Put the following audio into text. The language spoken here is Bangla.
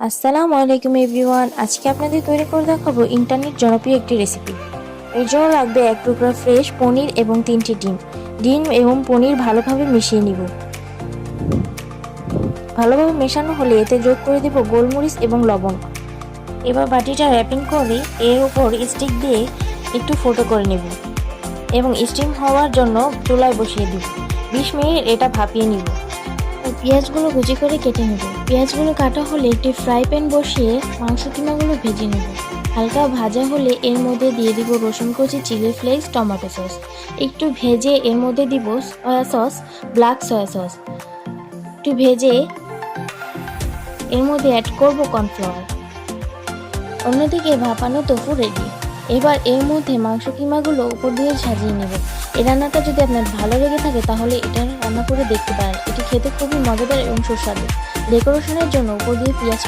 আসসালামু আলাইকুম এভরিওয়ান। আজকে আপনাদের তৈরি করে দেখাবো ইন্টারনেট জনপ্রিয় একটি রেসিপি। এর জন্য লাগবে এক টুকরা ফ্রেশ পনির এবং 3টি ডিম এবং পনির ভালোভাবে মিশিয়ে নিব। ভালোভাবে মেশানো হলে এতে যোগ করে দেব গোলমরিচ এবং লবণ। এবার বাটিটা র্যাপিং করে এর উপর স্টিক দিয়ে একটু ফুটো করে নেব এবং স্টিম হওয়ার জন্য চুলায় বসিয়ে দিব। 20 মিনিট এটা ভাপিয়ে নিব। পেঁয়াজগুলো কুচি করে কেটে নেব। পেঁয়াজগুলো কাটা হলে একটি ফ্রাই প্যান বসিয়ে মাংস কিমাগুলো ভেজে নেব। হালকা ভাজা হলে এর মধ্যে দিয়ে দিব রসুন কুচি, চিলি ফ্লেক্স, টমেটো সস। একটু ভেজে এর মধ্যে দিব soya sauce, black soya sauce. একটু ভেজে এর মধ্যে অ্যাড করব কর্নফ্লাওয়ার। অন্যদিকে ভাপানো তোফু রেডি। এবার এর মধ্যে মাংস কিমাগুলো উপর দিয়ে সাজিয়ে নেব। এই রান্নাটা যদি আপনার ভালো লেগে থাকে তাহলে এটা রান্না করে দেখতে পারেন। এটি খেতে খুবই মজাদার এবং সুস্বাদু। ডেকোরেশনের জন্য উপর দিয়ে পেঁয়াজ